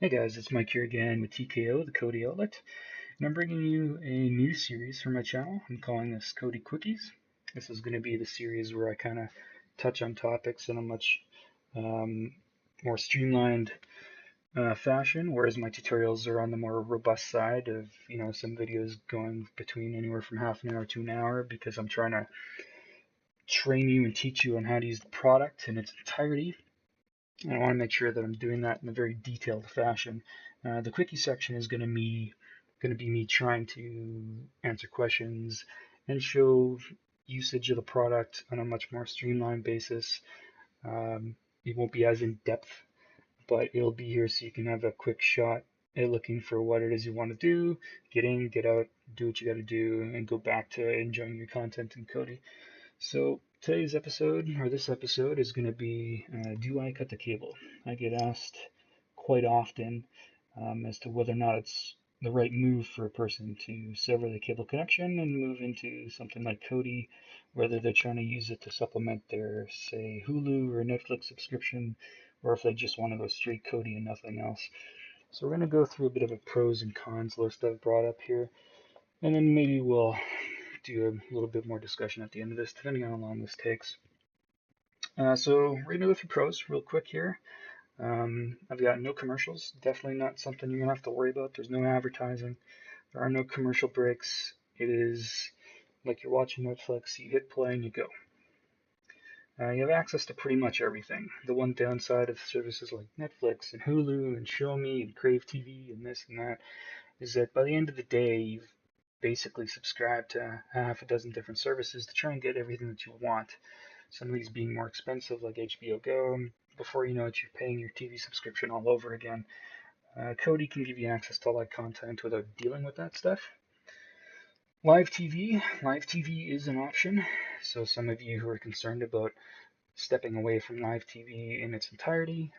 Hey guys, it's Mike here again with TKO, the Kodi Outlet, and I'm bringing you a new series for my channel. I'm calling this Kodi Quickies. This is going to be the series where I kind of touch on topics in a much um, more streamlined fashion, whereas my tutorials are on the more robust side of, some videos going between anywhere from half an hour to an hour because I'm trying to train you and teach you on how to use the product in its entirety. And I want to make sure that I'm doing that in a very detailed fashion. The quickie section is going to be me trying to answer questions and show usage of the product on a much more streamlined basis. It won't be as in depth, but it'll be here so you can have a quick shot at looking for what it is you want to do, get in, get out, do what you got to do, and go back to enjoying your content in Kodi. So today's episode, or this episode, is going to be do I cut the cable? I get asked quite often as to whether or not it's the right move for a person to sever the cable connection and move into something like Kodi, whether they're trying to use it to supplement their, say, Hulu or Netflix subscription, or if they just want to go straight Kodi and nothing else. So we're going to go through a bit of a pros and cons list I've brought up here, and then maybe we'll do a little bit more discussion at the end of this, depending on how long this takes. So we're going to go through pros real quick here. I've got no commercials, definitely not something you're going to have to worry about. There's no advertising, there are no commercial breaks. It is like you're watching Netflix, you hit play and you go. You have access to pretty much everything. The one downside of services like Netflix and Hulu and Show Me and Crave TV and this and that is that by the end of the day, you've basically subscribed to half a dozen different services to try and get everything that you want. Some of these being more expensive, like HBO Go. Before you know it, you're paying your TV subscription all over again. Kodi can give you access to all that content without dealing with that stuff. Live TV is an option. So some of you who are concerned about stepping away from live TV in its entirety,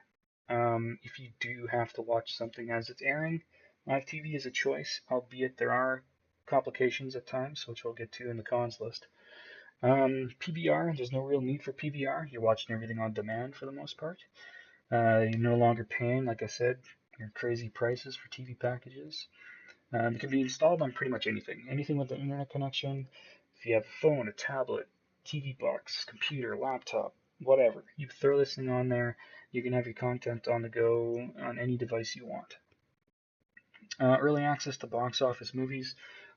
if you do have to watch something as it's airing, live TV is a choice, albeit there are complications at times, which we'll get to in the cons list. PVR, there's no real need for PVR. You're watching everything on demand for the most part. You're no longer paying, like I said, your crazy prices for TV packages. It can be installed on pretty much anything. Anything with an internet connection. If you have a phone, a tablet, TV box, computer, laptop, whatever, you throw this thing on there. You can have your content on the go on any device you want. Early access to box office movies.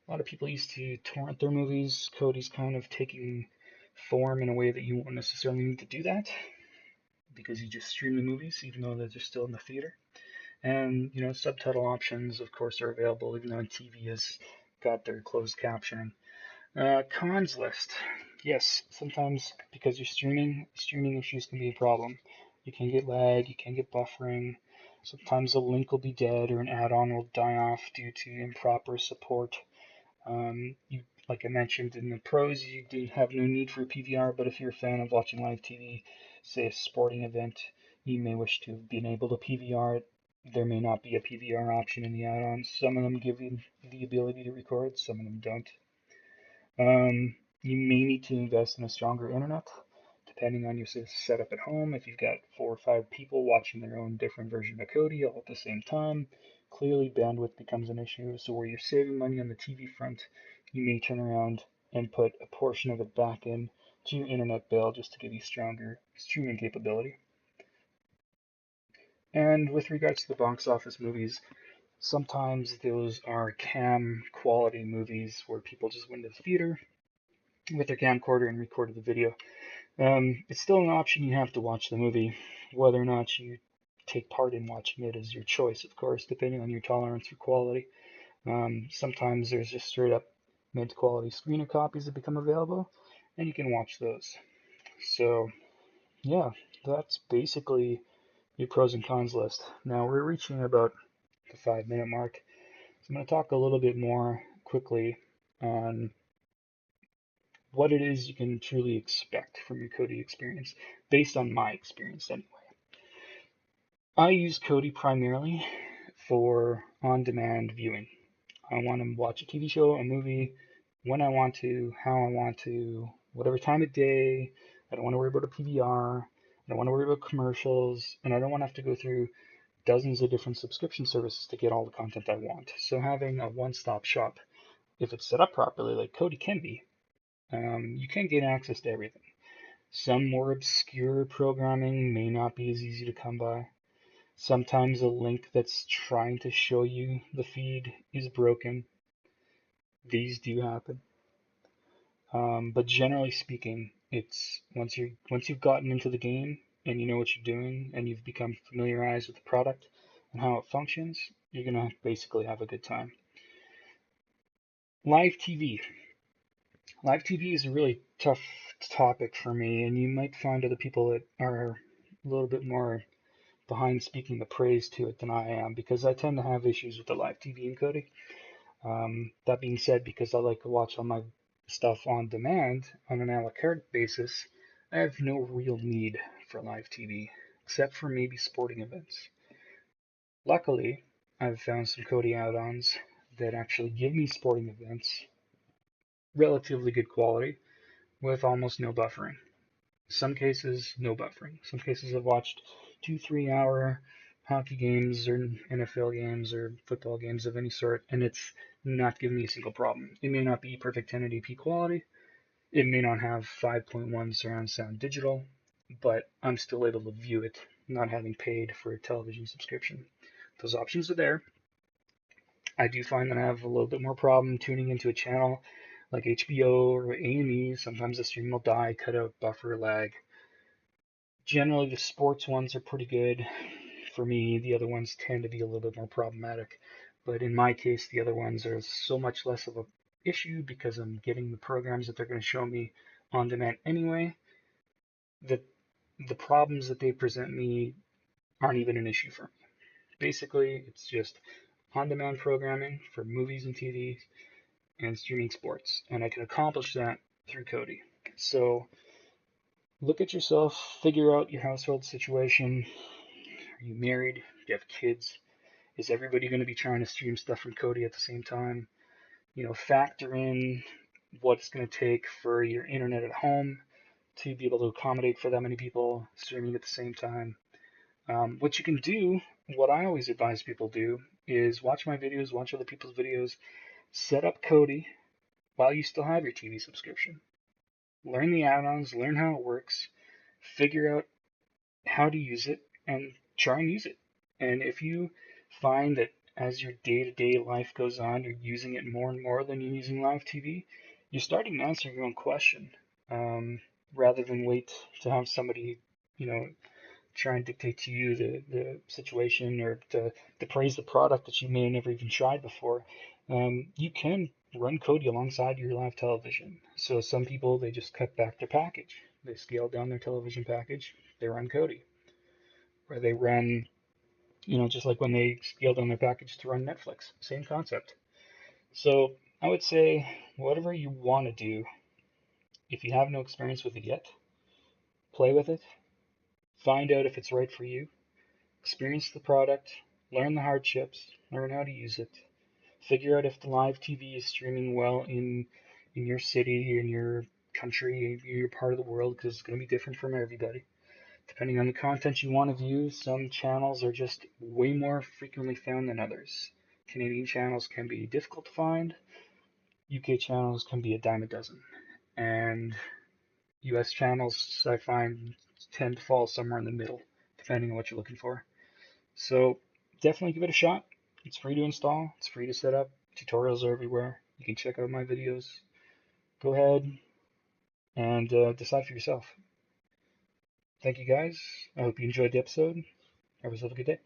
A lot of people used to torrent their movies. Kodi's kind of taking form in a way that you won't necessarily need to do that because you just stream the movies even though they're still in the theater. And subtitle options, of course, are available even though TV has got their closed captioning. Cons list. Yes, sometimes because you're streaming issues can be a problem. You can get lag, you can get buffering. Sometimes a link will be dead or an add-on will die off due to improper support. Like I mentioned in the pros, you do have no need for a PVR, but if you're a fan of watching live TV, say a sporting event, you may wish to have been able to PVR it. There may not be a PVR option in the add-ons. Some of them give you the ability to record, some of them don't. You may need to invest in a stronger internet, depending on your setup at home. If you've got 4 or 5 people watching their own different version of Kodi all at the same time, clearly bandwidth becomes an issue. So where you're saving money on the TV front, you may turn around and put a portion of it back in to your internet bill just to give you stronger streaming capability. And with regards to the box office movies, sometimes those are cam quality movies where people just went to the theater with their camcorder and recorded the video. It's still an option. You have to watch the movie. Whether or not you take part in watching it is your choice, of course, depending on your tolerance for quality. Sometimes there's just straight up mid-quality screener copies that become available, and you can watch those. So, yeah, that's basically your pros and cons list. Now we're reaching about the 5-minute mark, so I'm going to talk a little bit more quickly on what it is you can truly expect from your Kodi experience, based on my experience anyway. I use Kodi primarily for on-demand viewing. I want to watch a TV show, a movie, when I want to, how I want to, whatever time of day. I don't want to worry about a PVR. I don't want to worry about commercials, and I don't want to have to go through dozens of different subscription services to get all the content I want. So having a one-stop shop, if it's set up properly, like Kodi can be, you can gain access to everything. Some more obscure programming may not be as easy to come by. Sometimes a link that's trying to show you the feed is broken. These do happen. But generally speaking, it's once you've gotten into the game and you know what you're doing and you've become familiarized with the product and how it functions, you're gonna basically have a good time. Live TV. Live TV is a really tough topic for me, and you might find other people that are a little bit more behind speaking the praise to it than I am, because I tend to have issues with the live TV encoding. That being said, because I like to watch all my stuff on demand on an a la carte basis, I have no real need for live TV, except for maybe sporting events. Luckily, I've found some Kodi add-ons that actually give me sporting events, relatively good quality, with almost no buffering. Some cases, no buffering. Some cases I've watched 2-3 hour hockey games or NFL games or football games of any sort, and it's not giving me a single problem. It may not be perfect 1080p quality. It may not have 5.1 surround sound digital, but I'm still able to view it, not having paid for a television subscription. Those options are there. I do find that I have a little bit more problem tuning into a channel like HBO or AME. Sometimes the stream will die, cut out, buffer, lag. Generally, the sports ones are pretty good for me. The other ones tend to be a little bit more problematic. But in my case, the other ones are so much less of an issue because I'm getting the programs that they're going to show me on demand anyway, that the problems that they present me aren't even an issue for me. Basically, it's just on-demand programming for movies and TVs and streaming sports, and I can accomplish that through Kodi. So look at yourself, figure out your household situation. Are you married? Do you have kids? Is everybody going to be trying to stream stuff from Kodi at the same time? Factor in what it's going to take for your internet at home to be able to accommodate for that many people streaming at the same time. What you can do, what I always advise people do, is watch my videos, watch other people's videos, set up Kodi while you still have your TV subscription. Learn the add-ons, learn how it works, figure out how to use it, and try and use it. And if you find that as your day-to-day life goes on, you're using it more and more than you're using live TV, you're starting to answer your own question, rather than wait to have somebody, you know, try and dictate to you the situation or to praise the product that you may have never even tried before. You can run Kodi alongside your live television. So some people, they just cut back their package. They scale down their television package, they run Kodi. Or they run, just like when they scale down their package to run Netflix. Same concept. So I would say whatever you want to do, if you have no experience with it yet, play with it, find out if it's right for you, experience the product, learn the hardships, learn how to use it, figure out if the live TV is streaming well in your city, in your country, in your part of the world, because it's going to be different from everybody. Depending on the content you want to view, some channels are just way more frequently found than others. Canadian channels can be difficult to find. UK channels can be a dime a dozen. And US channels, I find, tend to fall somewhere in the middle, depending on what you're looking for. So definitely give it a shot. It's free to install. It's free to set up. Tutorials are everywhere. You can check out my videos. Go ahead and decide for yourself. Thank you guys. I hope you enjoyed the episode. Have yourself a good day.